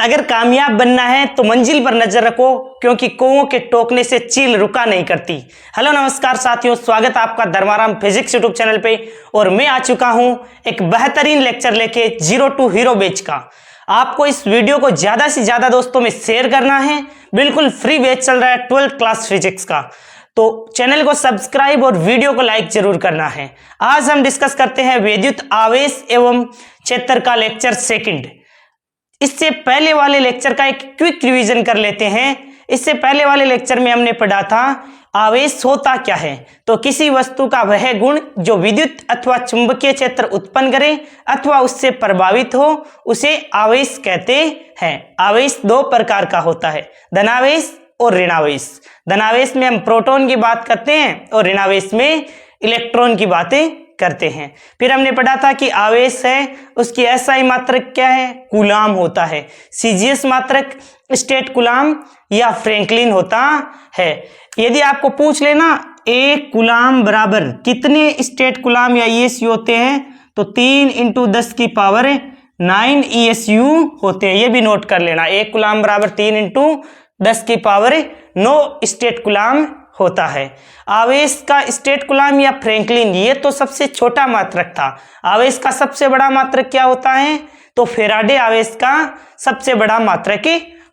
अगर कामयाब बनना है तो मंजिल पर नजर रखो, क्योंकि कौओं के टोकने से चील रुका नहीं करती। हेलो नमस्कार साथियों, स्वागत है आपका धर्माराम फिजिक्स यूट्यूब चैनल पे। और मैं आ चुका हूं एक बेहतरीन लेक्चर लेके जीरो टू हीरो बैच का। आपको इस वीडियो को ज्यादा से ज्यादा दोस्तों में शेयर करना है। बिल्कुल फ्री बैच चल रहा है 12th क्लास फिजिक्स का, तो चैनल को सब्सक्राइब और वीडियो को लाइक जरूर करना है। आज हम डिस्कस करते हैं विद्युत आवेश एवं क्षेत्र का लेक्चर सेकंड। इससे पहले वाले लेक्चर का एक क्विक रिवीजन कर लेते हैं। इससे पहले वाले लेक्चर में हमने पढ़ा था आवेश होता क्या है। तो किसी वस्तु का वह गुण जो विद्युत अथवा चुंबकीय क्षेत्र उत्पन्न करे अथवा उससे प्रभावित हो, उसे आवेश कहते हैं। आवेश दो प्रकार का होता है, धनावेश और ऋणावेश। धनावेश में हम प्रोटॉन की बात करते हैं और ऋणावेश में इलेक्ट्रॉन की बातें करते हैं। फिर हमने पढ़ा था कि आवेश है उसकी एसआई मात्रक क्या है, कूलाम होता है। सीजीएस मात्रक स्टेट कूलाम या फ्रैंकलिन होता है। यदि आपको पूछ लेना एक कूलाम बराबर कितने स्टेट कूलाम या ईएसयू होते हैं, तो 3 × 10 की पावर 9 ईएसयू होते हैं। ये भी नोट कर लेना, एक कूलाम बराबर 3 × 10 की पावर 9 स्टेट कूलाम होता है। आवेश का स्टेट कूलाम या फ्रैंकलिन ये तो सबसे छोटा मात्रक था। आवेश का सबसे बड़ा मात्रक क्या होता है, तो फैराडे आवेश का सबसे बड़ा मात्रक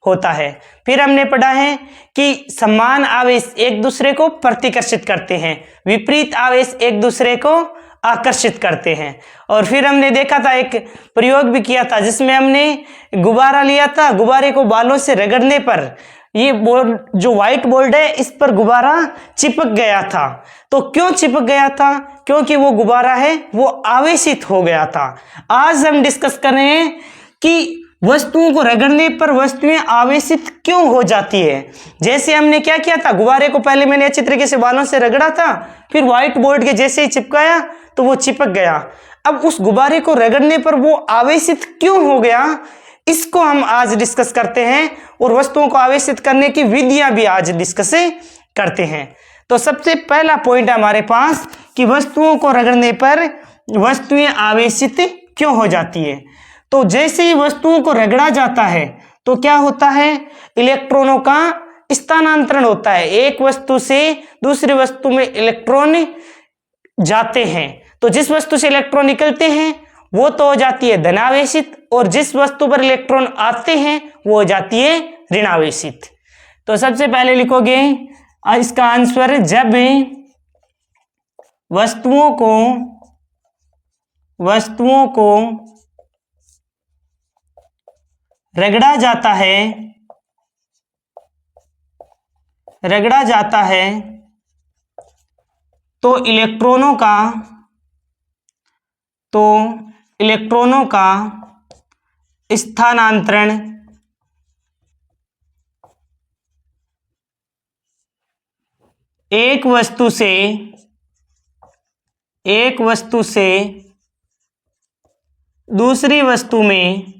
होता है। फिर हमने पढ़ा है कि समान आवेश एक दूसरे को प्रतिकर्षित करते हैं, विपरीत आवेश एक दूसरे को आकर्षित करते हैं। और फिर हमने देखा था, एक प्रयोग भी किया था जिसमें हमने गुब्बारा लिया था, गुब्बारे को बालों से रगड़ने पर ये बोर्ड जो व्हाइट बोर्ड है इस पर गुब्बारा चिपक गया था। तो क्यों चिपक गया था, क्योंकि वो गुब्बारा है वो आवेशित हो गया था। आज हम डिस्कस कर रहे हैं कि वस्तुओं को रगड़ने पर वस्तुएं आवेशित क्यों हो जाती है। जैसे हमने क्या किया था, गुब्बारे को पहले मैंने अच्छी तरीके से बालों से रगड़ा था, फिर व्हाइट बोर्ड के जैसे ही चिपकाया तो वो चिपक गया। अब उस गुब्बारे को रगड़ने पर वो आवेशित क्यों हो गया, इसको हम आज डिस्कस करते हैं। और वस्तुओं को आवेशित करने की विधियां भी आज डिस्कस करते हैं। तो सबसे पहला पॉइंट है हमारे पास कि वस्तुओं को रगड़ने पर वस्तुएं आवेशित क्यों हो जाती है। तो जैसे ही वस्तुओं को रगड़ा जाता है तो क्या होता है, इलेक्ट्रॉनों का स्थानांतरण होता है। एक वस्तु से दूसरी वस्तु में इलेक्ट्रॉन जाते हैं। तो जिस वस्तु से इलेक्ट्रॉन निकलते हैं वो तो हो जाती है धनावेशित, और जिस वस्तु पर इलेक्ट्रॉन आते हैं वो हो जाती है ऋणावेशित। तो सबसे पहले लिखोगे इसका आंसर, जब वस्तुओं को रगड़ा जाता है तो इलेक्ट्रॉनों का स्थानांतरण एक वस्तु से दूसरी वस्तु में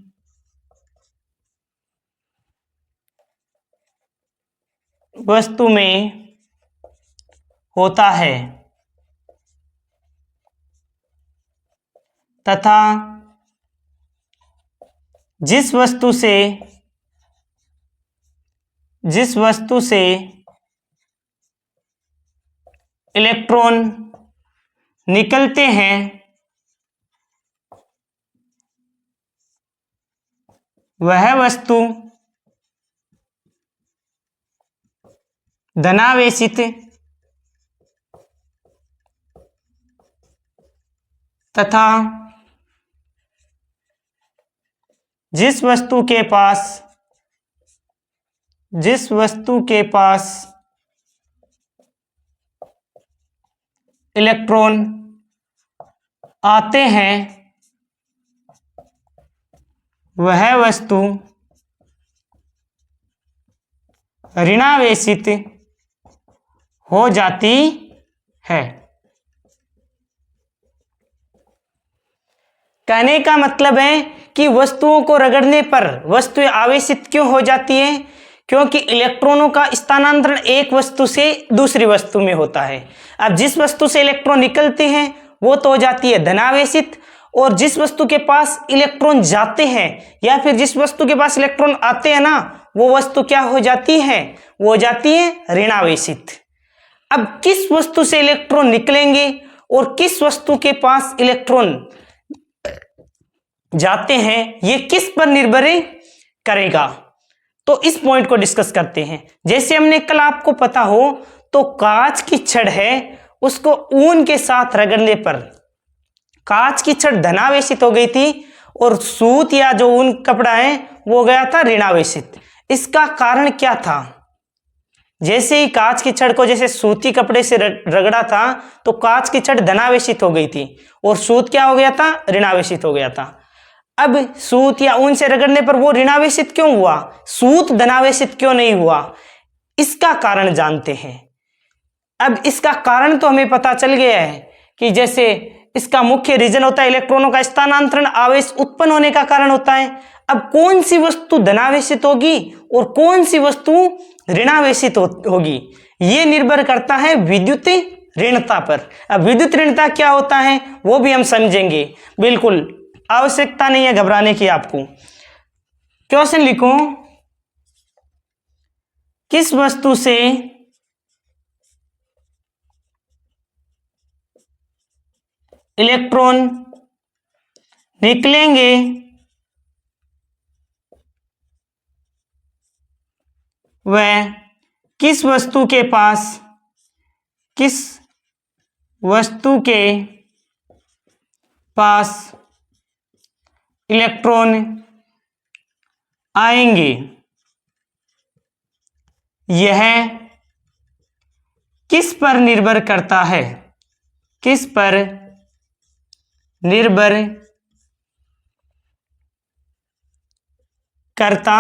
होता है, तथा जिस वस्तु से इलेक्ट्रॉन निकलते हैं वह वस्तु धनावेशित तथा जिस वस्तु के पास इलेक्ट्रॉन आते हैं वह वस्तु ऋणावेशित हो जाती है। कहने का मतलब है कि वस्तुओं को रगड़ने पर वस्तुएं आवेशित क्यों हो जाती हैं, क्योंकि इलेक्ट्रॉनों का स्थानांतरण एक वस्तु से दूसरी वस्तु में होता है। अब जिस वस्तु से इलेक्ट्रॉन निकलते हैं वो तो हो जाती है धनावेशित, और जिस वस्तु के पास इलेक्ट्रॉन जाते हैं या फिर जिस वस्तु के पास इलेक्ट्रॉन आते हैं ना, वो वस्तु क्या हो जाती है, वो हो जाती है ऋणावेशित। अब किस वस्तु से इलेक्ट्रॉन निकलेंगे और किस वस्तु के पास इलेक्ट्रॉन जाते हैं, ये किस पर निर्भर करेगा, तो इस पॉइंट को डिस्कस करते हैं। जैसे हमने कल आपको पता हो तो कांच की छड़ है, उसको ऊन के साथ रगड़ने पर कांच की छड़ धनावेशित हो गई थी और सूत या जो ऊन कपड़ा है वो हो गया था ऋणावेशित। इसका कारण क्या था? जैसे ही कांच की छड़ को जैसे सूती कपड़े से रगड़ा था तो कांच की छड़ धनावेशित हो गई थी और सूत क्या हो गया था, ऋणावेशित हो गया था। अब सूत या ऊन से रगड़ने पर वो ऋणावेशित क्यों हुआ, सूत धनावेशित क्यों नहीं हुआ, इसका कारण जानते हैं। अब इसका कारण तो हमें पता चल गया है कि जैसे इसका मुख्य रीजन होता है इलेक्ट्रॉनों का स्थानांतरण, आवेश उत्पन्न होने का कारण होता है। अब कौन सी वस्तु धनावेशित होगी और कौन सी वस्तु ऋणावेशित होगी, ये निर्भर करता है विद्युत ऋणता पर। अब विद्युत ऋणता क्या होता है वो भी हम समझेंगे, बिल्कुल आवश्यकता नहीं है घबराने की आपको। क्वेश्चन लिखो, किस वस्तु से इलेक्ट्रॉन निकलेंगे वह किस वस्तु के पास इलेक्ट्रॉन आएंगे, यह किस पर निर्भर करता है, किस पर निर्भर करता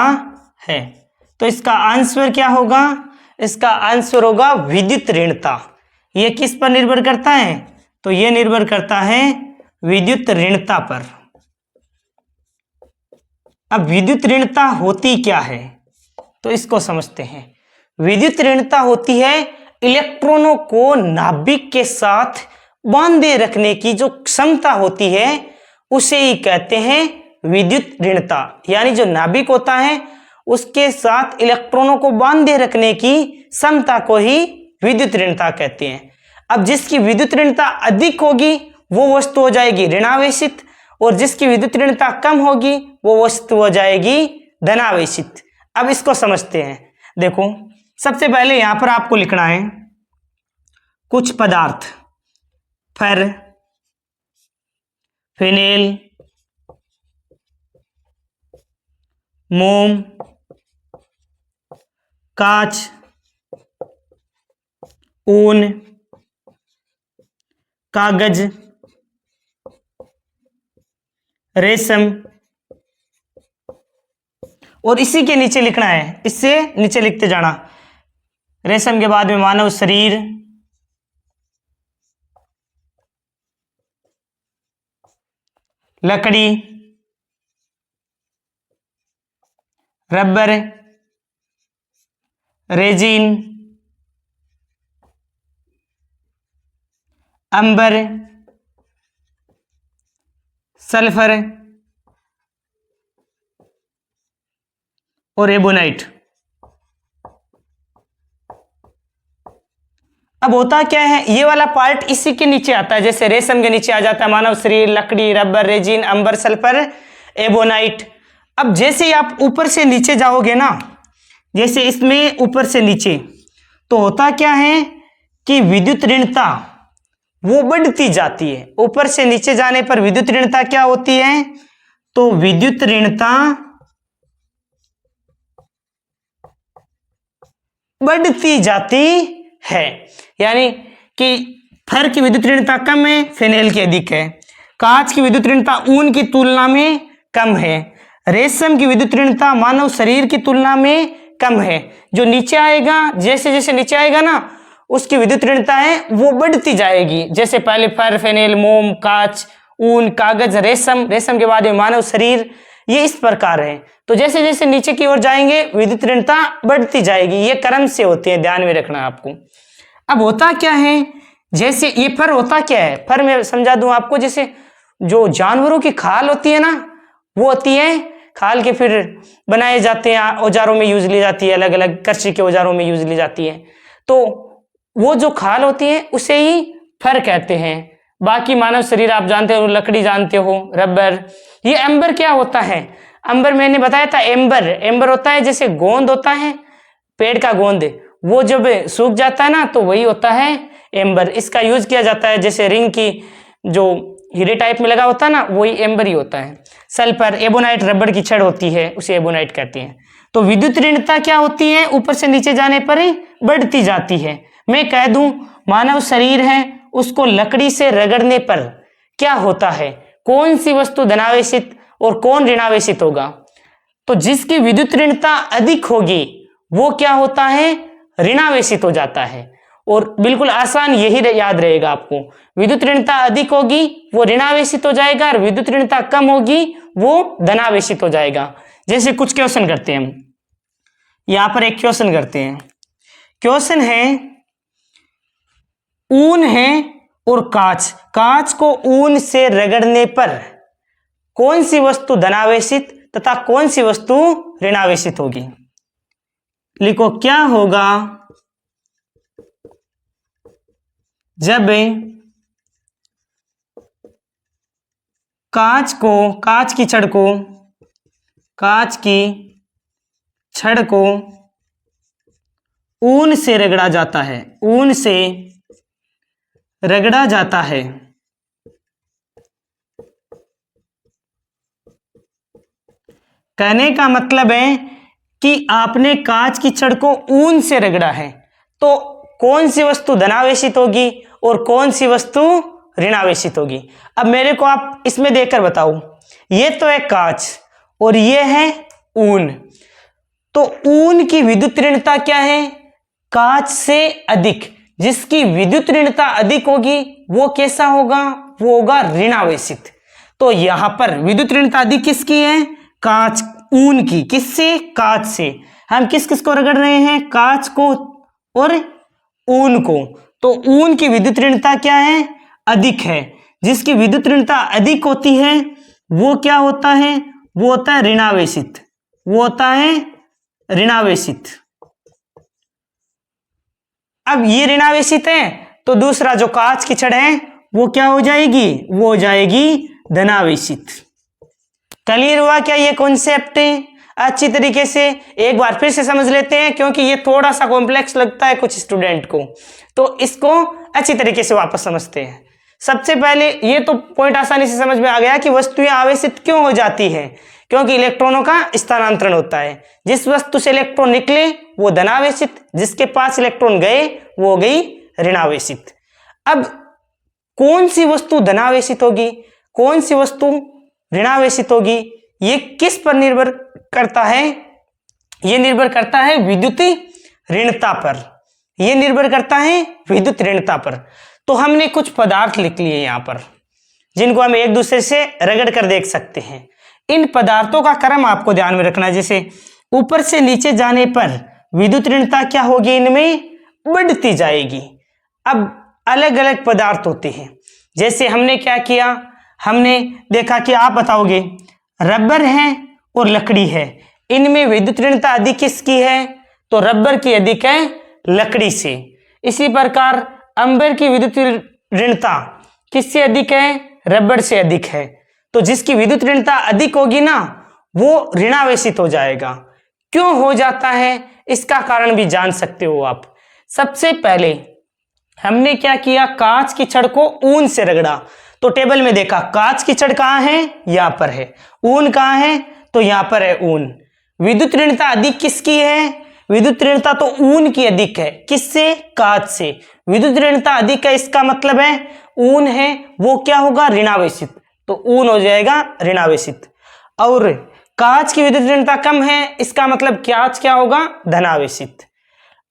है। तो इसका आंसर क्या होगा, इसका आंसर होगा विद्युत ऋणता। यह किस पर निर्भर करता है, तो यह निर्भर करता है विद्युत ऋणता पर। अब विद्युत ऋणता होती क्या है तो इसको समझते हैं। विद्युत ऋणता होती है इलेक्ट्रॉनों को नाभिक के साथ बांधे रखने की जो क्षमता होती है उसे ही कहते हैं विद्युत ऋणता। यानी जो नाभिक होता है उसके साथ इलेक्ट्रॉनों को बांधे रखने की क्षमता को ही विद्युत ऋणता कहते हैं। अब जिसकी विद्युत ऋणता अधिक होगी वो वस्तु हो जाएगी ऋणावेशित और जिसकी विद्युत ऋणता कम होगी वो वस्तु हो जाएगी धनावेशित। अब इसको समझते हैं। देखो सबसे पहले यहां पर आपको लिखना है कुछ पदार्थ, फर, फिनेल, मोम, कांच, ऊन, कागज, रेशम, और इसी के नीचे लिखना है, इससे नीचे लिखते जाना। रेशम के बाद में मानव शरीर, लकड़ी, रबर, रेजिन, अंबर, सल्फर और एबोनाइट। अब होता क्या है, ये वाला पार्ट इसी के नीचे आता है, जैसे रेशम के नीचे आ जाता है मानव शरीर, लकड़ी, रबर, रेजिन, अंबर, सल्फर, एबोनाइट। अब जैसे ही आप ऊपर से नीचे जाओगे ना, जैसे इसमें ऊपर से नीचे, तो होता क्या है कि विद्युत ऋणता वो बढ़ती जाती है। ऊपर से नीचे जाने पर विद्युत ऋणता क्या होती है, तो विद्युत ऋणता बढ़ती जाती है। यानी कि फर की विद्युत ऋणता कम है, फिनेल की अधिक है। कांच की विद्युत ऋणता ऊन की तुलना में कम है। रेशम की विद्युत ऋणता मानव शरीर की तुलना में कम है। जो नीचे आएगा, जैसे जैसे नीचे आएगा ना, उसकी विद्युत ऋणता है वो बढ़ती जाएगी। जैसे पहले फर, फेनेल, मोम, कांच, ऊन, कागज, रेशम, रेशम के बाद में मानव शरीर, ये इस प्रकार है। तो जैसे जैसे नीचे की ओर जाएंगे विद्युत ऋणता बढ़ती जाएगी। ये क्रम से होते हैं, ध्यान में रखना आपको। अब होता क्या है, जैसे ये फर होता क्या है, फर में समझा दूं आपको, जैसे जो जानवरों की खाल होती है ना, वो होती है खाल के फिर बनाए जाते हैं, औजारों में यूज ली जाती है, अलग अलग कृषि के औजारों में यूज ली जाती है। तो वो जो खाल होती है उसे ही फर कहते हैं। बाकी मानव शरीर आप जानते हो, लकड़ी जानते हो, रबर। ये एम्बर क्या होता है? एम्बर मैंने बताया था, एम्बर होता है जैसे गोंद होता है, पेड़ का गोंद, वो जब सूख जाता है ना तो वही होता है एम्बर। इसका यूज किया जाता है जैसे रिंग की जो हीरे टाइप में लगा होता है ना, वही एम्बर ही होता है। सल्फर, एबोनाइट रबड़ की छड़ होती है, उसे एबोनाइट कहते हैं। तो विद्युत ऋणता क्या होती है? ऊपर से नीचे जाने पर ही बढ़ती जाती है। मैं कह दूं मानव शरीर है, उसको लकड़ी से रगड़ने पर क्या होता है? कौन सी वस्तु धनावेशित और कौन ऋणावेशित होगा? तो जिसकी विद्युत ऋणता अधिक होगी वो क्या होता है? ऋणावेशित हो जाता है। और बिल्कुल आसान यही याद रहेगा आपको, विद्युत ऋणता अधिक होगी वो ऋणावेशित हो जाएगा और विद्युत ऋणता कम होगी वो धनावेशित हो जाएगा। जैसे कुछ क्वेश्चन करते हैं हम, यहां पर एक क्वेश्चन करते हैं। क्वेश्चन है ऊन है और कांच को ऊन से रगड़ने पर कौन सी वस्तु धनावेशित तथा कौन सी वस्तु ऋणावेशित होगी? लिखो, क्या होगा जब कांच की छड़ को ऊन से रगड़ा जाता है, ऊन से रगड़ा जाता है। कहने का मतलब है कि आपने कांच की छड़ को ऊन से रगड़ा है, तो कौन सी वस्तु धनावेशित होगी और कौन सी वस्तु ऋणावेशित होगी? अब मेरे को आप इसमें देखकर बताओ, ये तो है कांच और ये है ऊन, तो ऊन की विद्युत ऋणता क्या है? कांच से अधिक। जिसकी विद्युत ऋणता अधिक होगी वो कैसा होगा? वो होगा ऋणावेशित। तो यहां पर विद्युत ऋणता अधिक किसकी है? कांच, ऊन की। किससे? कांच से। हम किस किस को रगड़ रहे हैं? कांच को और ऊन को। तो ऊन की विद्युत ऋणता क्या है? अधिक है। जिसकी विद्युत ऋणता अधिक होती है वो क्या होता है? वो होता है ऋणावेशित। वो होता है ऋणावेशित। अब ये ऋणावेशित है तो दूसरा जो कांच की छड़ है वो क्या हो जाएगी? वो हो जाएगी धनावेशित। क्लियर हुआ क्या ये कॉन्सेप्ट? अच्छी तरीके से एक बार फिर से समझ लेते हैं, क्योंकि ये थोड़ा सा कॉम्प्लेक्स लगता है कुछ स्टूडेंट को, तो इसको अच्छी तरीके से वापस समझते हैं। सबसे पहले ये तो पॉइंट आसानी से समझ में आ गया कि वस्तुएं आवेशित क्यों हो जाती हैं, क्योंकि इलेक्ट्रॉनों का स्थानांतरण होता है। जिस वस्तु से इलेक्ट्रॉन निकले वो धनावेशित, जिसके पास इलेक्ट्रॉन गए वो हो गई ऋणावेशित। अब कौन सी वस्तु धनावेशित होगी, कौन सी वस्तु ऋणावेशित होगी, ये किस पर निर्भर करता है? ये निर्भर करता है विद्युत ऋणता पर। ये निर्भर करता है विद्युत ऋणता पर। तो हमने कुछ पदार्थ लिख लिए यहां पर, जिनको हम एक दूसरे से रगड़ कर देख सकते हैं। इन पदार्थों का क्रम आपको ध्यान में रखना है। जैसे ऊपर से नीचे जाने पर विद्युत ऋणता क्या होगी? इनमें बढ़ती जाएगी। अब अलग अलग पदार्थ होते हैं। जैसे हमने क्या किया, हमने देखा कि आप बताओगे रबर है और लकड़ी है, इनमें विद्युत ऋणता अधिक किसकी है? तो रबर की अधिक है लकड़ी से। इसी प्रकार अंबर की विद्युत ऋणता किससे अधिक है? रबर से अधिक है। तो जिसकी विद्युत ऋणता अधिक होगी ना वो ऋणावेशित हो जाएगा। क्यों हो जाता है इसका कारण भी जान सकते हो आप। सबसे पहले हमने क्या किया, कांच की छड़ को ऊन से रगड़ा, तो टेबल में देखा कांच की छड़ कहां है? यहां पर है। ऊन कहां है? तो यहां पर है ऊन। विद्युत ऋणता अधिक किसकी है? विद्युत ऋणता तो ऊन की अधिक है। किससे? कांच से। विद्युत ऋणता अधिक है, इसका मतलब है ऊन है वो क्या होगा? ऋणावेशित। तो ऊन हो जाएगा ऋणावेशित। और कांच की विद्युत ऋणता कम है, इसका मतलब कांच क्या होगा? धनावेशित।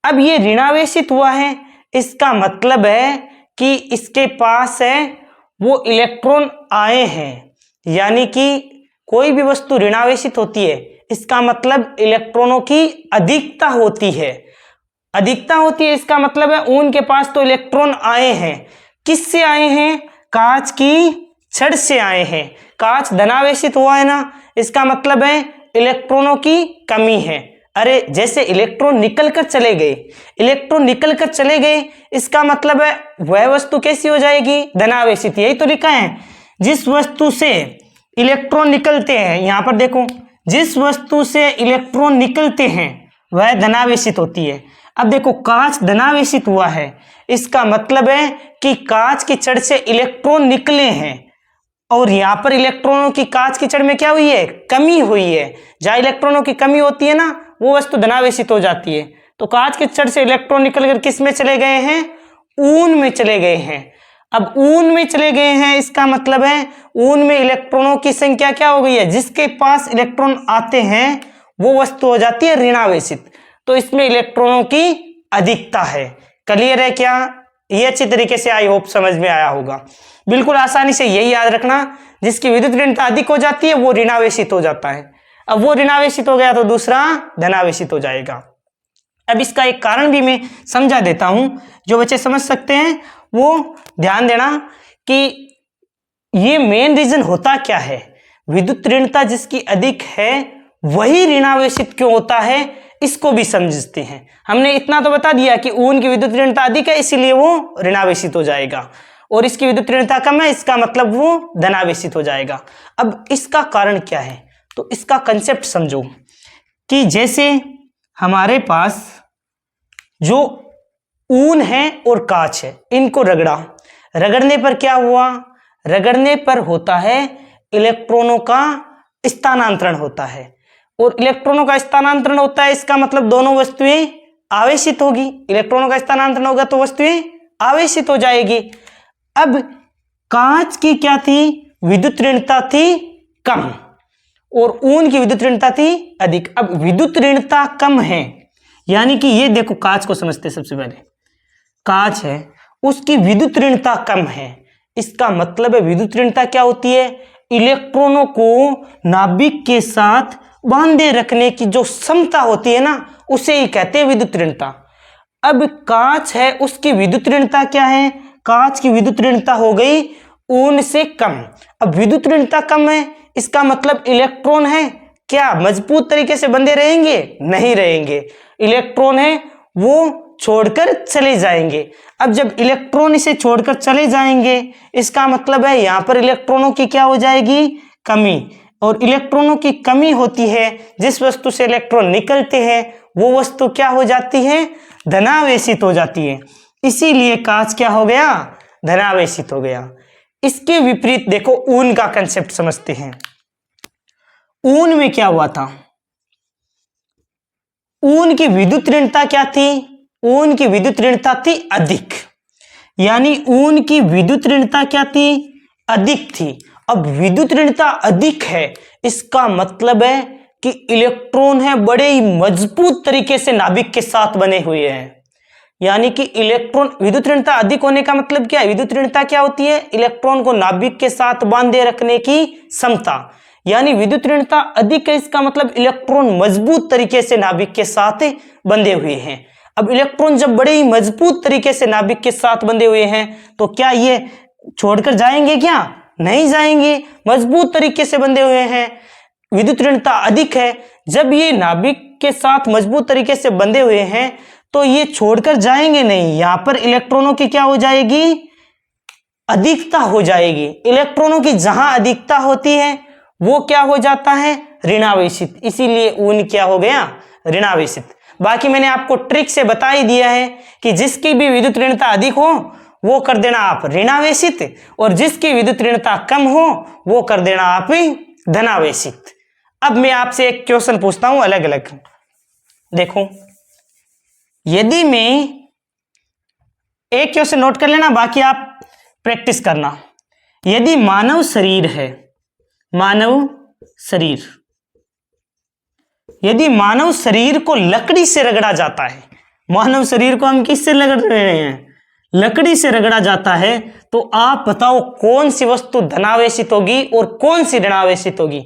अब ये ऋणावेशित हुआ है, इसका मतलब है कि इसके पास है वो इलेक्ट्रॉन आए हैं। यानी कि कोई भी वस्तु ऋणावेशित होती है, इसका मतलब इलेक्ट्रॉनों की अधिकता होती है। अधिकता होती है इसका मतलब है ऊन के पास तो इलेक्ट्रॉन आए हैं। किससे आए हैं? कांच की छड़ से आए हैं। कांच धनावेशित हुआ है ना, इसका मतलब है इलेक्ट्रॉनों की कमी है। अरे जैसे इलेक्ट्रॉन निकल कर चले गए, इलेक्ट्रॉन निकल कर चले गए, इसका मतलब है वह वस्तु कैसी हो जाएगी, धनावेशित। यही तो लिखा है, जिस वस्तु से इलेक्ट्रॉन निकलते हैं, यहां पर देखो, जिस वस्तु से इलेक्ट्रॉन निकलते हैं वह धनावेशित होती है। अब देखो कांच धनावेशित हुआ है, इसका मतलब है कि कांच की छड़ से इलेक्ट्रॉन निकले हैं, और यहां पर इलेक्ट्रॉनों की कांच की छड़ में क्या हुई है, कमी हुई है। जहां इलेक्ट्रॉनों की कमी होती है ना, वो वस्तु धनावेशित हो जाती है। तो कांच की छड़ से इलेक्ट्रॉन निकलकर किस में चले गए हैं, ऊन में चले गए हैं। अब ऊन में चले गए हैं, इसका मतलब है ऊन में इलेक्ट्रॉनों की संख्या क्या हो गई है, जिसके पास इलेक्ट्रॉन आते हैं वो वस्तु हो जाती है ऋणावेशित। तो इसमें इलेक्ट्रॉनों की अधिकता है। क्लियर है क्या, ये अच्छी तरीके से आई होप समझ में आया होगा। बिल्कुल आसानी से यही याद रखना, जिसकी विद्युत ऋणता अधिक हो जाती है वो ऋणावेशित हो जाता है। अब वो ऋणावेशित हो गया तो दूसरा धनावेशित हो जाएगा। अब इसका एक कारण भी मैं समझा देता हूं, जो बच्चे समझ सकते हैं वो ध्यान देना कि ये मेन रीजन होता क्या है। विद्युत ऋणता जिसकी अधिक है वही ऋणावेशित क्यों होता है, इसको भी समझते हैं। हमने इतना तो बता दिया कि ऊन की विद्युत ऋणता अधिक है इसीलिए वो ऋणावेशित हो जाएगा, और इसकी विद्युत ऋणता कम है, इसका मतलब वो धनावेशित हो जाएगा। अब इसका कारण क्या है, तो इसका कंसेप्ट समझो कि जैसे हमारे पास जो ऊन है और कांच है, इनको रगड़ने पर क्या हुआ, रगड़ने पर होता है इलेक्ट्रॉनों का स्थानांतरण होता है, और इलेक्ट्रॉनों का स्थानांतरण होता है, इसका मतलब दोनों वस्तुएं आवेशित होगी। इलेक्ट्रॉनों का स्थानांतरण होगा तो वस्तुएं आवेशित हो जाएगी। अब कांच की क्या थी, विद्युत ऋणता थी कम, और ऊन की विद्युत ऋणता थी अधिक। अब विद्युत ऋणता कम है, यानी कि ये देखो कांच को समझते, सबसे पहले कांच है उसकी विद्युत ऋणता कम है, इसका मतलब है विद्युत ऋणता क्या होती है, इलेक्ट्रॉनों को नाभिक के साथ बांधे रखने की जो क्षमता होती है ना, उसे ही कहते हैं विद्युत ऋणता। अब कांच है उसकी विद्युत ऋणता क्या है, कांच की विद्युत ऋणता हो गई ऊन से कम। अब विद्युत ऋणता कम है, इसका मतलब इलेक्ट्रॉन है क्या मजबूत तरीके से बंधे रहेंगे, नहीं रहेंगे। इलेक्ट्रॉन है वो छोड़कर चले जाएंगे। अब जब इलेक्ट्रॉन इसे छोड़कर चले जाएंगे, इसका मतलब है यहां पर इलेक्ट्रॉनों की क्या हो जाएगी, कमी, और इलेक्ट्रॉनों की कमी होती है, जिस वस्तु से इलेक्ट्रॉन निकलते हैं वो वस्तु क्या हो जाती है, धनावेशित हो जाती है। इसीलिए कांच क्या हो गया, धनावेशित हो गया। इसके विपरीत देखो ऊन का कंसेप्ट समझते हैं। ऊन में क्या हुआ था, ऊन की विद्युत ऋणता क्या थी, ऊन की विद्युत ऋणता थी अधिक, यानी ऊन की विद्युत ऋणता क्या थी, अधिक थी। अब विद्युत ऋणता अधिक है, इसका मतलब है कि इलेक्ट्रॉन है बड़े ही मजबूत तरीके से नाभिक के साथ बने हुए हैं। यानी कि इलेक्ट्रॉन, विद्युत ऋणता अधिक होने का मतलब क्या है, विद्युत ऋणता क्या होती है, इलेक्ट्रॉन को नाभिक के साथ बांधे रखने की क्षमता, यानी विद्युत ऋणता अधिक है, इसका मतलब इलेक्ट्रॉन मजबूत तरीके से नाभिक के साथ बंधे हुए हैं। अब इलेक्ट्रॉन जब बड़े ही मजबूत तरीके से नाभिक के साथ बंधे हुए हैं तो क्या ये छोड़कर जाएंगे, क्या नहीं जाएंगे, मजबूत तरीके से बंधे हुए हैं। विद्युत ऋणता अधिक है, जब ये नाभिक के साथ मजबूत तरीके से बंधे हुए हैं तो ये छोड़कर जाएंगे नहीं, यहां पर इलेक्ट्रॉनों की क्या हो जाएगी, अधिकता हो जाएगी। इलेक्ट्रॉनों की जहां अधिकता होती है वो क्या हो जाता है, ऋणावेशित, इसीलिए ऊन क्या हो गया, ऋणावेशित। बाकी मैंने आपको ट्रिक से बता ही दिया है कि जिसकी भी विद्युत ऋणता अधिक हो वो कर देना आप ऋणावेशित, और जिसकी विद्युत ऋणता कम हो वो कर देना आप धनावेशित। अब मैं आपसे एक क्वेश्चन पूछता हूं अलग अलग। देखो, यदि मैं एक क्वेश्चन नोट कर लेना, बाकी आप प्रैक्टिस करना। यदि मानव शरीर है, मानव शरीर, यदि मानव शरीर को लकड़ी से रगड़ा जाता है, मानव शरीर को हम किससे रगड़ रहे हैं, लकड़ी से रगड़ा जाता है, तो आप बताओ कौन सी वस्तु धनावेशित होगी और कौन सी ऋणावेशित होगी।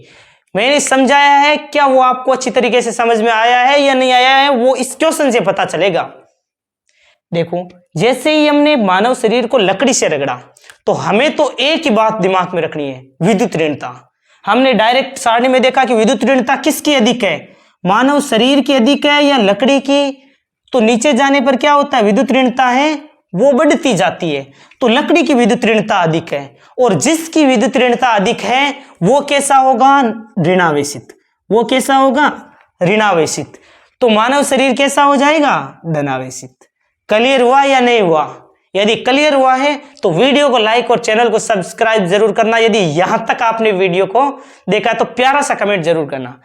मैंने समझाया है, क्या वो आपको अच्छी तरीके से समझ में आया है या नहीं आया है, वो इस क्वेश्चन से पता चलेगा। देखो, जैसे ही हमने मानव शरीर को लकड़ी से रगड़ा तो हमें तो एक ही बात दिमाग में रखनी है, विद्युत ऋणता। हमने डायरेक्ट सारणी में देखा कि विद्युत ऋणता किसकी अधिक है, मानव शरीर की अधिक है या लकड़ी की। तो नीचे जाने पर क्या होता है, विद्युत ऋणता है वो बढ़ती जाती है, तो लकड़ी की विद्युत ऋणता अधिक है। और जिसकी विद्युत ऋणता अधिक है वो कैसा होगा, ऋणावेशित। वो कैसा होगा, ऋणावेशित। तो मानव शरीर कैसा हो जाएगा, धनावेशित। क्लियर हुआ या नहीं हुआ? यदि क्लियर हुआ है तो वीडियो को लाइक और चैनल को सब्सक्राइब जरूर करना। यदि यहां तक आपने वीडियो को देखा तो प्यारा सा कमेंट जरूर करना।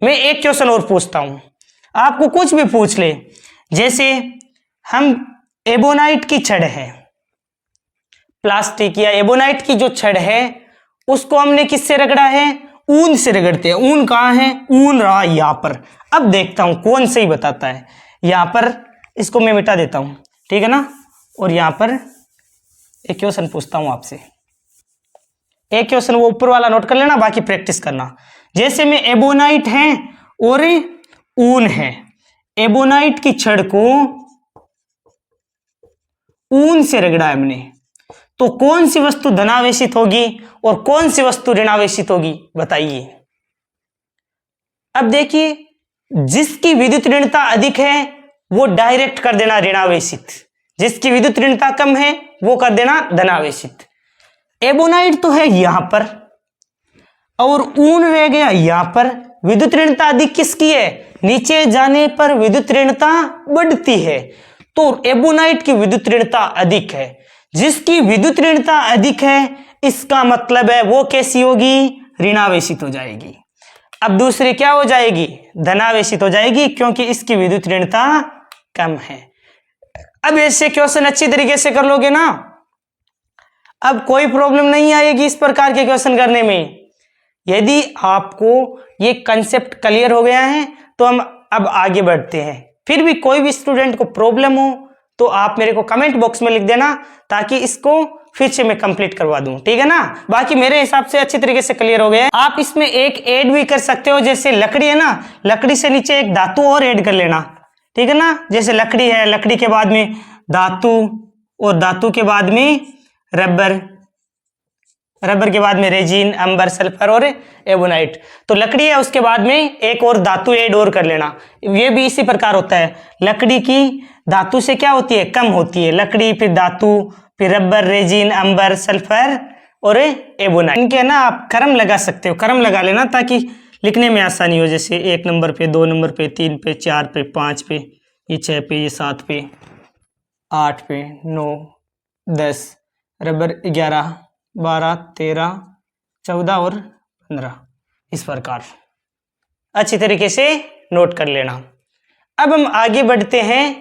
मैं एक क्वेश्चन और पूछता हूं, आपको कुछ भी पूछ ले, जैसे हम एबोनाइट की छड़ है, प्लास्टिक या एबोनाइट की जो छड़ है उसको हमने किससे रगड़ा है, ऊन से रगड़ते हैं। ऊन कहाँ है, ऊन रहा यहां पर। अब देखता हूं कौन सही बताता है। यहां पर इसको मैं मिटा देता हूं, ठीक है ना। और यहां पर एक क्वेश्चन पूछता हूं आपसे, एक क्वेश्चन वो ऊपर वाला नोट कर लेना, बाकी प्रैक्टिस करना। जैसे में एबोनाइट है और ऊन है, एबोनाइट की छड़ को ऊन से रगड़ा है हमने, तो कौन सी वस्तु धनावेशित होगी और कौन सी वस्तु ऋणावेशित होगी, बताइए। अब देखिए, जिसकी विद्युत ऋणता अधिक है वो डायरेक्ट कर देना ऋणावेशित, जिसकी विद्युत ऋणता कम है वो कर देना धनावेशित। एबोनाइट तो है यहां पर और ऊन रह गया यहां पर। विद्युत ऋणता अधिक किसकी है, नीचे जाने पर विद्युत ऋणता बढ़ती है, तो एबोनाइट की विद्युत ऋणता अधिक है। जिसकी विद्युत ऋणता अधिक है इसका मतलब है वो कैसी होगी, ऋणावेशित हो जाएगी। अब दूसरी क्या हो जाएगी, धनावेशित हो जाएगी, क्योंकि इसकी विद्युत ऋणता कम है। अब ऐसे क्वेश्चन अच्छी तरीके से कर लोगे ना, अब कोई प्रॉब्लम नहीं आएगी इस प्रकार के क्वेश्चन करने में। यदि आपको ये कंसेप्ट क्लियर हो गया है तो हम अब आगे बढ़ते हैं। फिर भी कोई भी स्टूडेंट को प्रॉब्लम हो तो आप मेरे को कमेंट बॉक्स में लिख देना, ताकि इसको फिर से मैं कंप्लीट करवा दूं, ठीक है ना। बाकी मेरे हिसाब से अच्छी तरीके से क्लियर हो गया है। आप इसमें एक ऐड भी कर सकते हो, जैसे लकड़ी है ना, लकड़ी से नीचे एक धातु और ऐड कर लेना, ठीक है ना। जैसे लकड़ी है, लकड़ी के बाद में धातु और धातु के बाद में रबर, रबर के बाद में रेजिन, अंबर, सल्फर और एबोनाइट। तो लकड़ी है उसके बाद में एक और धातु ऐड और कर लेना। ये भी इसी प्रकार होता है, लकड़ी की धातु से क्या होती है, कम होती है। लकड़ी फिर धातु फिर रबर, रेजिन, अंबर, सल्फर और एबोनाइट। इनके ना आप क्रम लगा सकते हो, क्रम लगा लेना ताकि लिखने में आसानी हो। जैसे 1 नंबर पे, 2 नंबर पे, 3 पे, 4 पे, 5 पे, ये 6 पे, ये 7 पे, 8 पे, 9, 10, रबर 11, 12, 13, 14 और 15, इस प्रकार अच्छी तरीके से नोट कर लेना। अब हम आगे बढ़ते हैं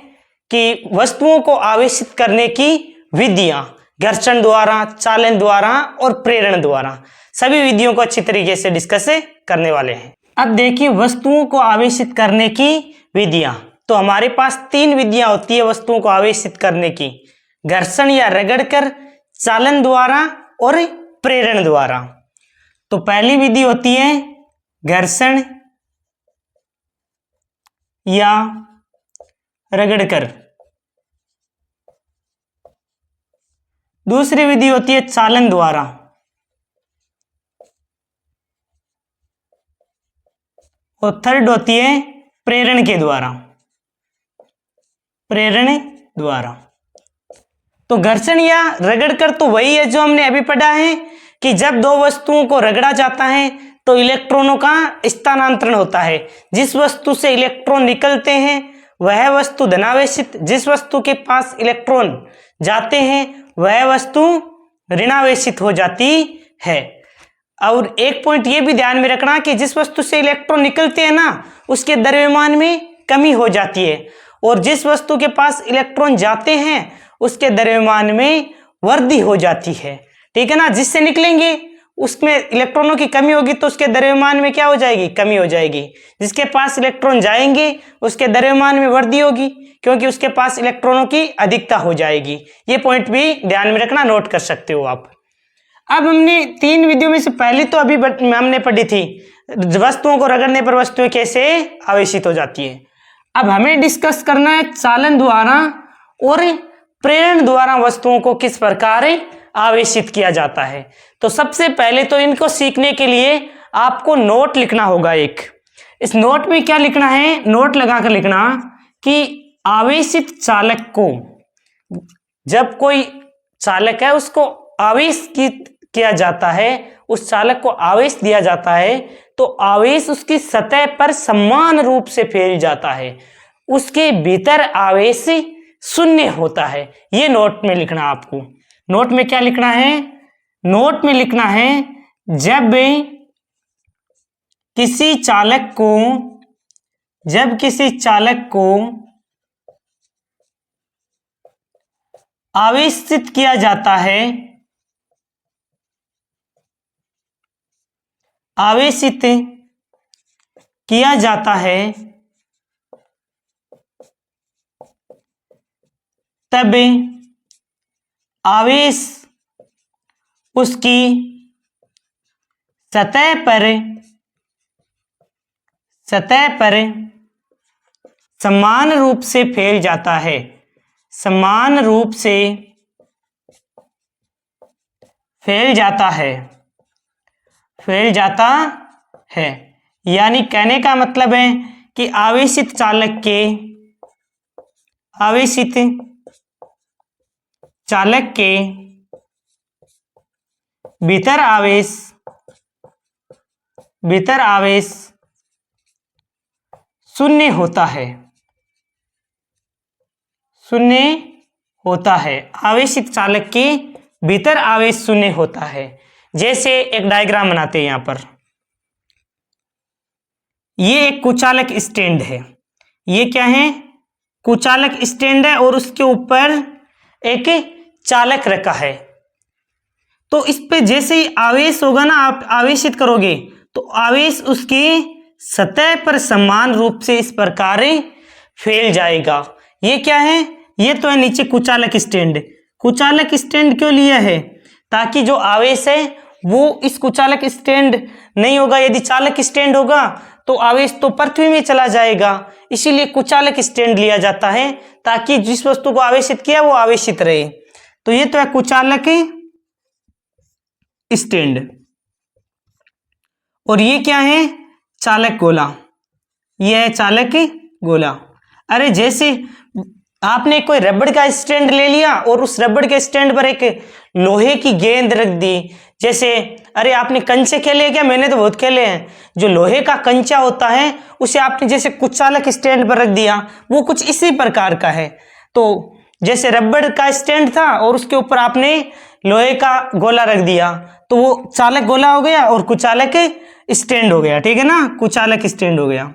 कि वस्तुओं को आवेशित करने की विधियां, घर्षण द्वारा, चालन द्वारा और प्रेरण द्वारा, सभी विधियों को अच्छी तरीके से डिस्कस करने वाले हैं। अब देखिए, वस्तुओं को आवेशित करने की विधियां, तो हमारे पास 3 विधियां होती है वस्तुओं को आवेशित करने की, घर्षण या रगड़कर, चालन द्वारा और प्रेरण द्वारा। तो पहली विधि होती है घर्षण या रगड़कर, दूसरी विधि होती है चालन द्वारा, और थर्ड होती है प्रेरण के द्वारा, प्रेरण द्वारा। तो घर्षण या रगड़कर तो वही है जो हमने अभी पढ़ा है कि जब दो वस्तुओं को रगड़ा जाता है तो इलेक्ट्रॉनों का स्थानांतरण होता है। जिस वस्तु से इलेक्ट्रॉन निकलते हैं वह वस्तु धनावेशित, जिस वस्तु के पास इलेक्ट्रॉन जाते हैं वह वस्तु ऋणावेशित हो जाती है। और एक पॉइंट ये भी ध्यान में रखना कि जिस वस्तु से इलेक्ट्रॉन निकलते हैं ना उसके द्रव्यमान में कमी हो जाती है, और जिस वस्तु के पास इलेक्ट्रॉन जाते हैं उसके द्रव्यमान में वृद्धि हो जाती है, ठीक है ना। जिससे निकलेंगे उसमें इलेक्ट्रॉनों की कमी होगी तो उसके द्रव्यमान में क्या हो जाएगी, कमी हो जाएगी। जिसके पास इलेक्ट्रॉन जाएंगे उसके द्रव्यमान में वृद्धि होगी, क्योंकि उसके पास इलेक्ट्रॉनों की अधिकता हो जाएगी। ये पॉइंट भी ध्यान में रखना, नोट कर सकते हो आप। अब हमने 3 विधियों में से पहली तो अभी हमने पढ़ी थी, वस्तुओं को रगड़ने पर वस्तुएं कैसे आवेशित हो जाती है। अब हमें डिस्कस करना है चालन द्वारा और प्रेरण द्वारा वस्तुओं को किस प्रकार आवेशित किया जाता है। तो सबसे पहले तो इनको सीखने के लिए आपको नोट लिखना होगा। एक इस नोट में क्या लिखना है, नोट लगाकर लिखना कि आवेशित चालक को, जब कोई चालक है उसको आवेश किया जाता है, उस चालक को आवेश दिया जाता है, तो आवेश उसकी सतह पर समान रूप से फैल जाता है, उसके भीतर आवेश शून्य होता है। ये नोट में लिखना आपको। नोट में क्या लिखना है, नोट में लिखना है जब किसी चालक को आवेशित किया जाता है, आवेशित किया जाता है, तब आवेश उसकी सतह पर समान रूप से फैल जाता है, समान रूप से फैल जाता है। यानी कहने का मतलब है कि आवेशित चालक के भीतर आवेश शून्य होता है। आवेशित चालक के भीतर आवेश शून्य होता है। जैसे एक डायग्राम बनाते हैं। यहां पर ये एक कुचालक स्टैंड है। ये क्या है, कुचालक स्टैंड है और उसके ऊपर एक चालक रखा है। तो इस पे जैसे ही आवेश होगा ना, आप आवेशित करोगे तो आवेश उसकी सतह पर समान रूप से इस प्रकार फैल जाएगा। ये क्या है, ये तो है नीचे कुचालक स्टैंड। कुचालक स्टैंड क्यों लिया है, ताकि जो आवेश है वो इस कुचालक स्टैंड नहीं होगा। यदि चालक स्टैंड होगा तो आवेश तो पृथ्वी में चला जाएगा, इसीलिए कुचालक स्टैंड लिया जाता है ताकि जिस वस्तु को आवेशित किया वो आवेशित रहे। तो ये तो है कुचालक स्टैंड। और ये क्या है, चालक गोला। ये है चालक गोला। अरे जैसे आपने कोई रबड़ का स्टैंड ले लिया और उस रबड़ के स्टैंड पर एक लोहे की गेंद रख दी। जैसे अरे आपने कंचे खेले क्या, मैंने तो बहुत खेले हैं। जो लोहे का कंचा होता है उसे आपने जैसे कुचालक स्टैंड पर रख दिया, वो कुछ इसी प्रकार का है। तो जैसे रबड़ का स्टैंड था और उसके ऊपर आपने लोहे का गोला रख दिया, तो वो चालक गोला हो गया और कुचालक स्टैंड हो गया। ठीक है ना, कुचालक स्टैंड हो गया।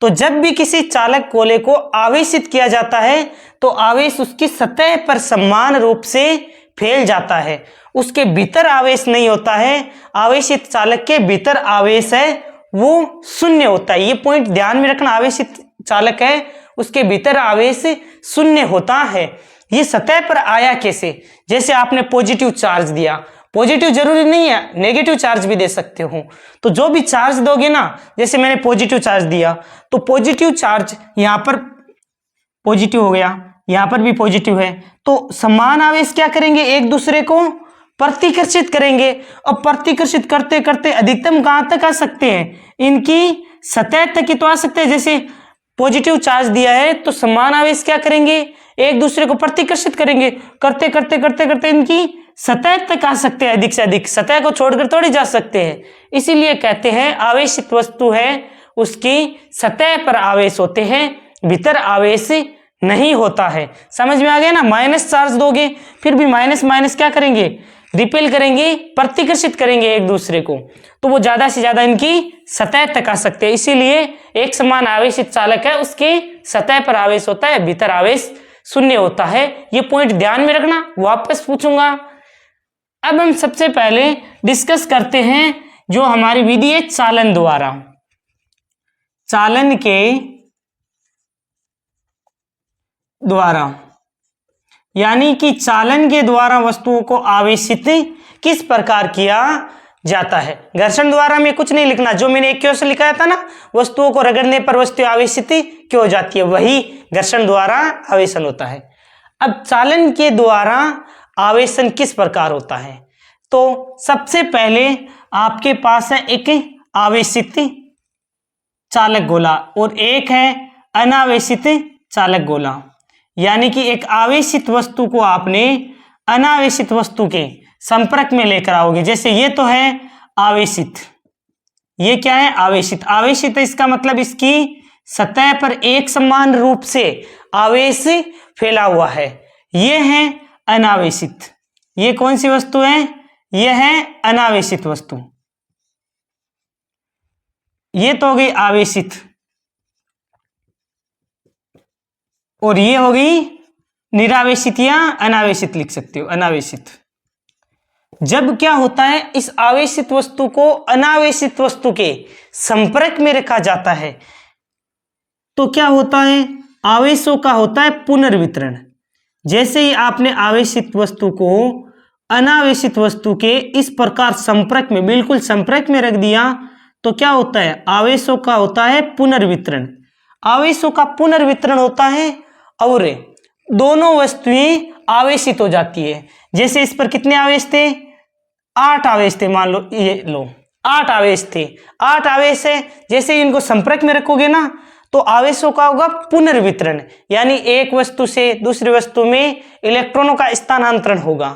तो जब भी किसी चालक गोले को आवेशित किया जाता है तो आवेश उसकी सतह पर समान रूप से फैल जाता है, उसके भीतर आवेश नहीं होता है। आवेशित चालक के भीतर आवेश है वो शून्य होता है। ये पॉइंट ध्यान में रखना, आवेशित चालक है उसके भीतर आवेश शून्य होता है। ये सतह पर आया कैसे, जैसे आपने पॉजिटिव चार्ज दिया, पॉजिटिव जरूरी नहीं है नेगेटिव चार्ज भी दे सकते हो। तो जो भी चार्ज दोगे ना, जैसे मैंने पॉजिटिव चार्ज दिया तो पॉजिटिव चार्ज यहाँ पर पॉजिटिव हो गया, यहाँ पर भी पॉजिटिव है, तो समान आवेश क्या करेंगे, एक दूसरे को प्रतिकर्षित करेंगे। अब प्रतिकर्षित करते करते अधिकतम कहां तक आ सकते हैं, इनकी सतह तक ही तो आ सकते हैं। जैसे पॉजिटिव चार्ज दिया है तो समान आवेश क्या करेंगे, एक दूसरे को प्रतिकर्षित करेंगे, करते करते करते करते इनकी सतह तक आ सकते हैं। अधिक से अधिक सतह को छोड़कर थोड़ी जा सकते हैं। इसीलिए कहते हैं आवेशित वस्तु है उसकी सतह पर आवेश होते हैं, भीतर आवेश नहीं होता है। समझ में आ गया ना। माइनस चार्ज दोगे फिर भी माइनस माइनस क्या करेंगे, रिपेल करेंगे, प्रतिकर्षित करेंगे एक दूसरे को, तो वो ज्यादा से ज्यादा इनकी सतह तक आ सकते हैं। इसीलिए एक समान आवेशित चालक है उसके सतह पर आवेश होता है, भीतर आवेश शून्य होता है। ये पॉइंट ध्यान में रखना, वापस पूछूंगा। अब हम सबसे पहले डिस्कस करते हैं जो हमारी विधि है चालन द्वारा। चालन के द्वारा यानी कि चालन के द्वारा वस्तुओं को आवेशित किस प्रकार किया जाता है। घर्षण द्वारा में कुछ नहीं लिखना, जो मैंने एक क्वेश्चन लिखाया था ना, वस्तुओं को रगड़ने पर वस्तु आवेशित क्यों हो जाती है, वही घर्षण द्वारा आवेशन होता है। अब चालन के द्वारा आवेशन किस प्रकार होता है? तो सबसे पहले आपके पास है एक आवेशित चालक गोला और एक है अनावेशित चालक गोला। यानी कि एक आवेशित वस्तु को आपने अनावेशित वस्तु के संपर्क में लेकर आओगे। जैसे ये तो है आवेशित, ये क्या है? आवेशित। आवेशित इसका मतलब इसकी सतह पर एक समान रूप से आवेश फैला हुआ है। ये है अनावेशित। ये कौन सी वस्तु है? ये है अनावेशित वस्तु। ये तो हो गई आवेशित और ये हो गई निरावेशित या अनावेशित, लिख सकते हो अनावेशित। जब क्या होता है, इस आवेशित वस्तु को अनावेशित वस्तु के संपर्क में रखा जाता है तो क्या होता है? आवेशों का होता है पुनर्वितरण। जैसे ही आपने आवेशित वस्तु को अनावेशित वस्तु के इस प्रकार संपर्क में, बिल्कुल संपर्क में रख दिया तो क्या होता है? आवेशों का होता है पुनर्वितरण। आवेशों का पुनर्वितरण होता है और दोनों वस्तुएं आवेशित हो जाती है। जैसे इस पर कितने आवेश थे? 8 आवेश थे। मान लो ये लो 8 आवेश थे। 8 आवेश है। जैसे इनको संपर्क में रखोगे ना तो आवेशों का होगा पुनर्वितरण, यानी एक वस्तु से दूसरी वस्तु में इलेक्ट्रॉनों का स्थानांतरण होगा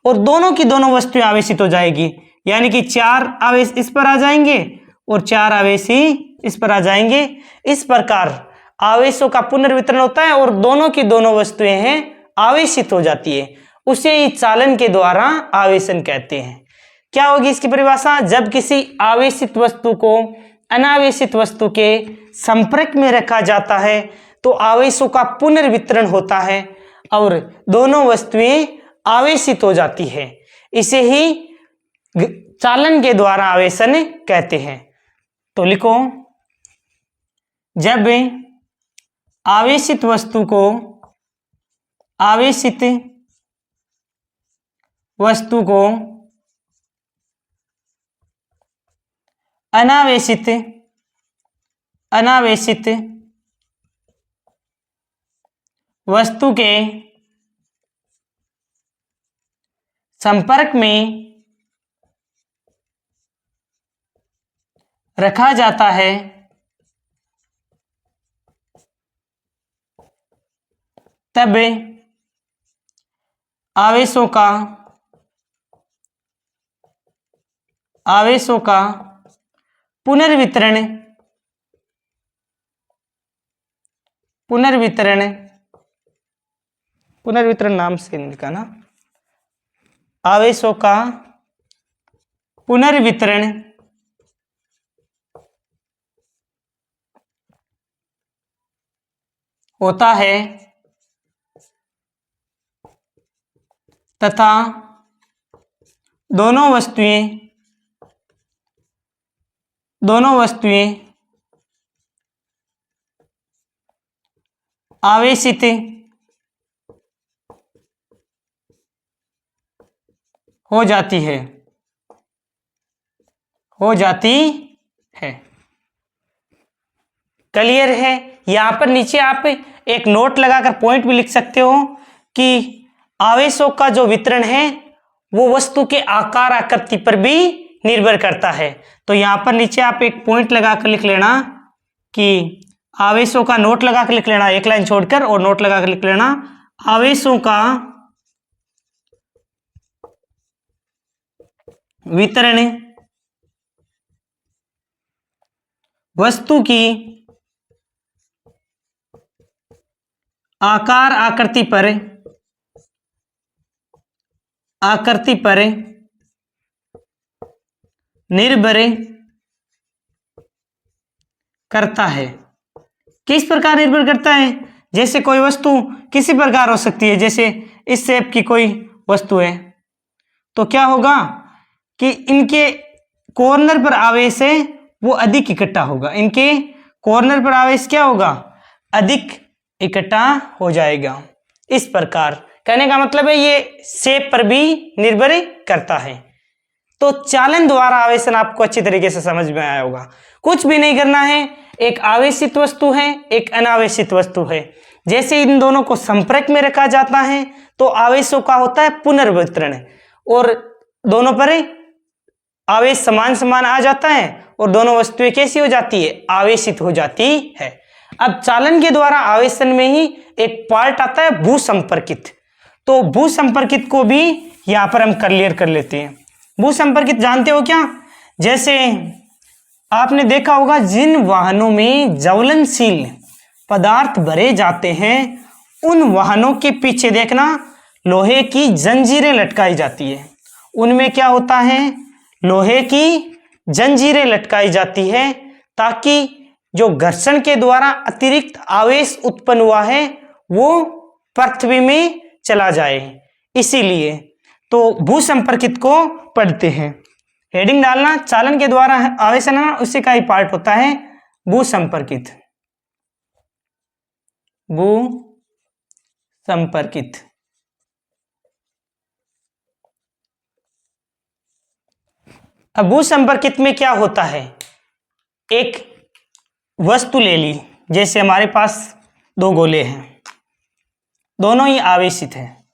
और दोनों की दोनों वस्तुएं आवेशित हो जाएगी। यानी कि 4 आवेश इस पर आ जाएंगे और 4 आवेश ही इस पर आ जाएंगे। इस प्रकार आवेशों का पुनर्वितरण होता है और दोनों की दोनों वस्तुएं हैं आवेशित हो जाती है। उसे ही चालन के द्वारा आवेशन कहते हैं। क्या होगी इसकी परिभाषा? जब किसी आवेशित वस्तु को अनावेशित वस्तु के संपर्क में रखा जाता है तो आवेशों का पुनर्वितरण होता है और दोनों वस्तुएं आवेशित हो जाती है। इसे ही चालन के द्वारा आवेशन कहते हैं। तो लिखो, जब आवेशित वस्तु को अनावेशित वस्तु के संपर्क में रखा जाता है तब आवेशों का पुनर्वितरण नाम से लिखा ना, आवेशों का पुनर्वितरण होता है तथा दोनों वस्तुएं आवेशित हो जाती है। क्लियर है? यहां पर नीचे आप एक नोट लगाकर पॉइंट भी लिख सकते हो कि आवेशों का जो वितरण है वो वस्तु के आकार आकृति पर भी निर्भर करता है। तो यहां पर नीचे आप एक पॉइंट लगाकर लिख लेना कि आवेशों का, नोट लगाकर लिख लेना, एक लाइन छोड़कर और नोट लगाकर लिख लेना, आवेशों का वितरण वस्तु की आकार आकृति पर निर्भर करता है। किस प्रकार निर्भर करता है? जैसे कोई वस्तु किसी प्रकार हो सकती है, जैसे इस शेप की कोई वस्तु है तो क्या होगा कि इनके कॉर्नर पर आवेश है वो अधिक इकट्ठा होगा। इनके कॉर्नर पर आवेश क्या होगा? अधिक इकट्ठा हो जाएगा। इस प्रकार कहने का मतलब है ये शेप पर भी निर्भर करता है। तो चालन द्वारा आवेशन आपको अच्छी तरीके से समझ में आया होगा। कुछ भी नहीं करना है, एक आवेशित वस्तु है, एक अनावेशित वस्तु है। जैसे इन दोनों को संपर्क में रखा जाता है तो आवेशों का होता है पुनर्वितरण, और दोनों पर आवेश समान समान आ जाता है और दोनों वस्तुएं कैसी हो जाती है, आवेशित हो जाती है। अब चालन के द्वारा आवेशन में ही एक पार्ट आता है भूसंपर्कित। तो भूसंपर्कित को भी यहां पर हम क्लियर कर लेते हैं। भूसंपर्कित जानते हो क्या? जैसे आपने देखा होगा जिन वाहनों में ज्वलनशील पदार्थ भरे जाते हैं उन वाहनों के पीछे देखना लोहे की जंजीरें लटकाई जाती है। उनमें क्या होता है, लोहे की जंजीरें लटकाई जाती है ताकि जो घर्षण के द्वारा अतिरिक्त आवेश उत्पन्न हुआ है वो पृथ्वी में चला जाए। इसीलिए तो भूसंपर्कित को पढ़ते हैं। हेडिंग डालना, चालन के द्वारा आवेशन है ना, उसी का ही पार्ट होता है भूसंपर्कित। भूसंपर्कित। अब भूसंपर्कित में क्या होता है, एक वस्तु ले ली, जैसे हमारे पास दो गोले हैं, दोनों ही आवेशित हैं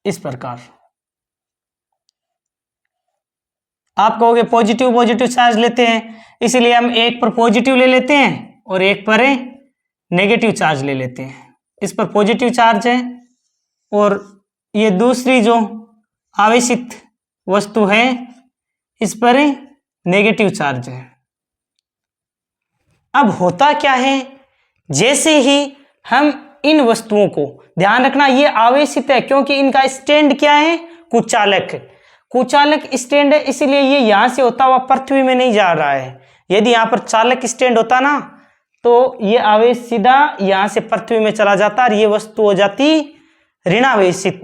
इस प्रकार। आप कहोगे पॉजिटिव पॉजिटिव चार्ज लेते हैं, इसलिए हम एक पर पॉजिटिव ले लेते हैं और एक पर नेगेटिव चार्ज ले लेते हैं। इस पर पॉजिटिव चार्ज है और ये दूसरी जो आवेशित वस्तु है इस पर नेगेटिव चार्ज है। अब होता क्या है, जैसे ही हम इन वस्तुओं को, ध्यान रखना ये आवेशित है क्योंकि इनका स्टैंड क्या है, कुचालक। कुचालक स्टैंड है, इसलिए ये यहां से होता हुआ पृथ्वी में नहीं जा रहा है। यदि यहां पर चालक स्टैंड होता ना तो ये आवेश सीधा यहां से पृथ्वी में चला जाता और ये वस्तु हो जाती ऋणावेशित,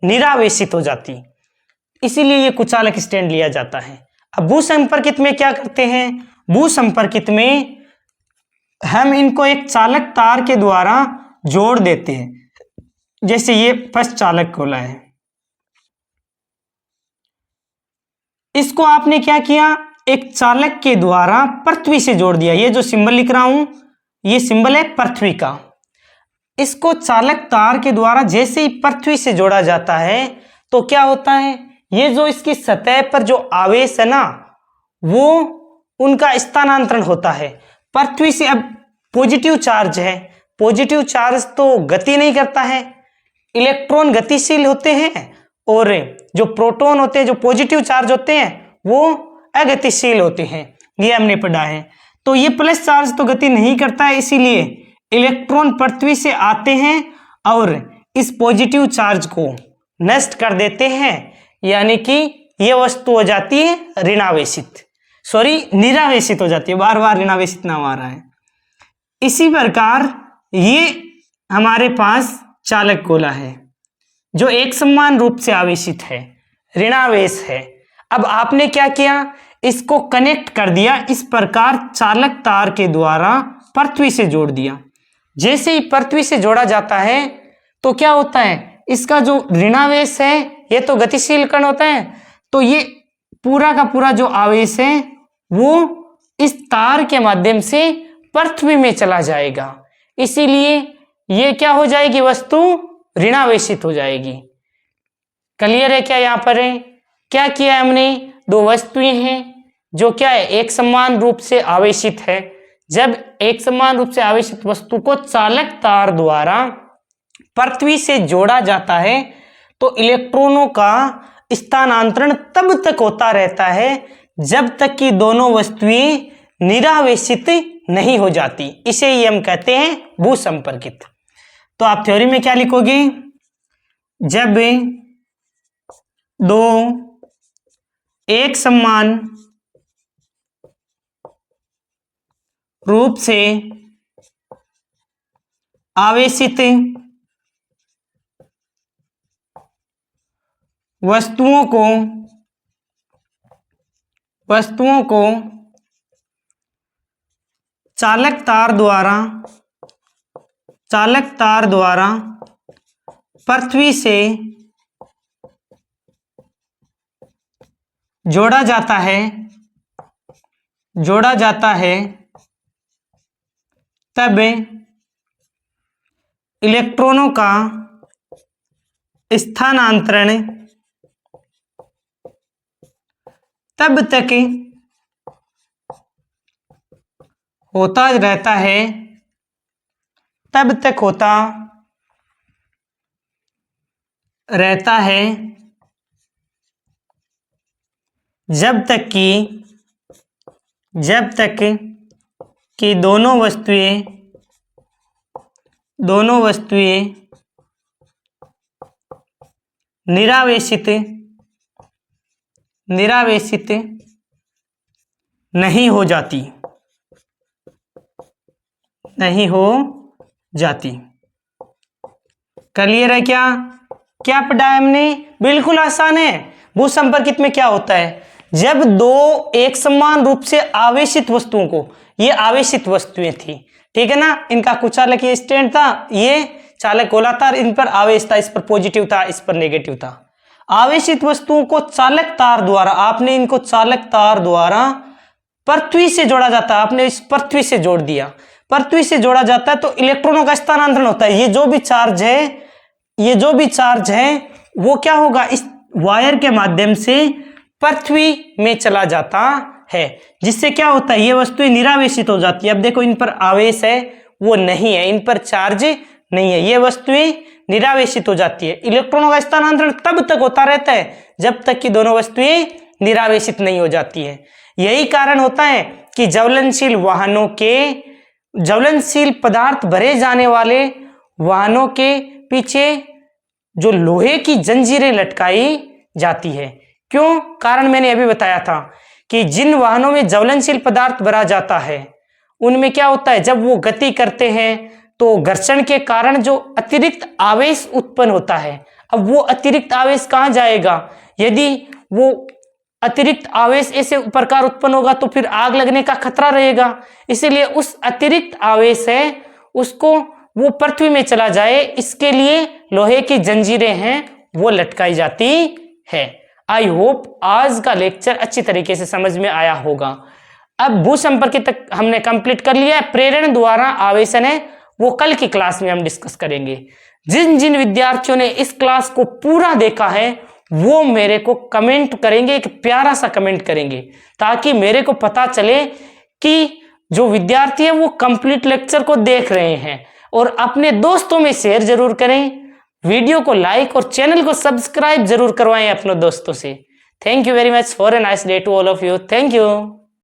निरावेशित हो जाती। इसीलिए ये कुचालक स्टैंड लिया जाता है। अब भूसंपर्कित में क्या करते हैं, भूसंपर्कित में हम इनको एक चालक तार के द्वारा जोड़ देते हैं। जैसे ये फर्स्ट चालक गोला है, इसको आपने क्या किया, एक चालक के द्वारा पृथ्वी से जोड़ दिया। ये जो सिंबल लिख रहा हूं ये सिंबल है पृथ्वी का। इसको चालक तार के द्वारा जैसे ही पृथ्वी से जोड़ा जाता है तो क्या होता है, ये जो इसकी सतह पर जो आवेश है ना वो उनका स्थानांतरण होता है पृथ्वी से। अब पॉजिटिव चार्ज है, पॉजिटिव चार्ज तो गति नहीं करता है, इलेक्ट्रॉन गतिशील होते हैं और जो प्रोटॉन होते हैं, जो पॉजिटिव चार्ज होते हैं वो अगतिशील होते हैं, ये हमने पढ़ा है। तो ये प्लस चार्ज तो गति नहीं करता है, इसीलिए इलेक्ट्रॉन पृथ्वी से आते हैं और इस पॉजिटिव चार्ज को नष्ट कर देते हैं, यानी कि ये वस्तु हो जाती है ऋणावेशित, निरावेशित हो जाती है। बार बार ऋणावेशित नाम आ रहा है। इसी प्रकार ये हमारे पास चालक गोला है जो एक समान रूप से आवेशित है, ऋणावेश है। अब आपने क्या किया, इसको कनेक्ट कर दिया इस प्रकार चालक तार के द्वारा पृथ्वी से जोड़ दिया। जैसे ही पृथ्वी से जोड़ा जाता है तो क्या होता है, इसका जो ऋणावेश है ये तो गतिशील कण होता है, तो ये पूरा का पूरा जो आवेश है वो इस तार के माध्यम से पृथ्वी में चला जाएगा। इसीलिए ये क्या हो जाएगी, वस्तु ऋणावेशित हो जाएगी। क्लियर है क्या? यहां पर है क्या किया हमने, दो वस्तुएं हैं जो क्या है, एक समान रूप से आवेशित है। जब एक समान रूप से आवेशित वस्तु को चालक तार द्वारा पृथ्वी से जोड़ा जाता है तो इलेक्ट्रॉनों का स्थानांतरण तब तक होता रहता है जब तक कि दोनों वस्तुएं निरावेशित नहीं हो जाती। इसे ही हम कहते हैं भूसंपर्कित। तो आप थ्योरी में क्या लिखोगे, जब दो एक समान रूप से आवेशित वस्तुओं को चालक तार द्वारा पृथ्वी से जोड़ा जाता है, जोड़ा जाता है, तब इलेक्ट्रॉनों का स्थानांतरण तब तक होता रहता है, तब तक होता रहता है जब तक कि दोनों वस्तुएं निरावेशित नहीं हो जाती, क्लियर है क्या? क्या पढ़ा है हमने? बिल्कुल आसान है। भूसंपर्कित में क्या होता है, जब दो एक समान रूप से आवेशित वस्तुओं को, ये आवेशित वस्तुएं थी, ठीक है ना, इनका कुचालक ये स्टैंड था, ये चालक गोलाकार, इन पर आवेश था, इस पर पॉजिटिव था, इस पर नेगेटिव था। आवेशित वस्तुओं को चालक तार द्वारा, आपने इनको चालक तार द्वारा पृथ्वी से जोड़ा जाता है, आपने इस पृथ्वी से जोड़ दिया, पृथ्वी से जोड़ा जाता है, तो इलेक्ट्रॉनों का स्थानांतरण होता है। ये जो भी चार्ज है वो क्या होगा, इस वायर के माध्यम से पृथ्वी में चला जाता है, जिससे क्या होता है, ये वस्तुएं निरावेशित हो जाती है। अब देखो, इन पर आवेश है वो नहीं है, इन पर चार्ज नहीं है, ये वस्तुएं निरावेशित हो जाती है। इलेक्ट्रॉनों का स्थानांतरण तब तक होता रहता है जब तक कि दोनों वस्तुएं निरावेशित नहीं हो जाती है। यही कारण होता है कि ज्वलनशील पदार्थ भरे जाने वाले वाहनों के पीछे जो लोहे की जंजीरें लटकाई जाती है। क्यों? कारण मैंने अभी बताया था कि जिन वाहनों में ज्वलनशील पदार्थ भरा जाता है उनमें क्या होता है, जब वो गति करते हैं तो घर्षण के कारण जो अतिरिक्त आवेश उत्पन्न होता है, अब वो अतिरिक्त आवेश कहाँ जाएगा? यदि वो अतिरिक्त आवेश ऐसे प्रकार उत्पन्न होगा तो फिर आग लगने का खतरा रहेगा, इसीलिए उस अतिरिक्त आवेश है उसको वो पृथ्वी में चला जाए, इसके लिए लोहे की जंजीरें हैं वो लटकाई जाती है। आई होप आज का लेक्चर अच्छी तरीके से समझ में आया होगा। अब भूसंपर्कित तक हमने कंप्लीट कर लिया है, प्रेरण द्वारा आवेशन है वो कल की क्लास में हम डिस्कस करेंगे। जिन जिन विद्यार्थियों ने इस क्लास को पूरा देखा है वो मेरे को कमेंट करेंगे, एक प्यारा सा कमेंट करेंगे, ताकि मेरे को पता चले कि जो विद्यार्थी है वो कंप्लीट लेक्चर को देख रहे हैं। और अपने दोस्तों में शेयर जरूर करें, वीडियो को लाइक और चैनल को सब्सक्राइब जरूर करवाएं अपने दोस्तों से। Thank you very much, for a nice day to all of you. Thank you.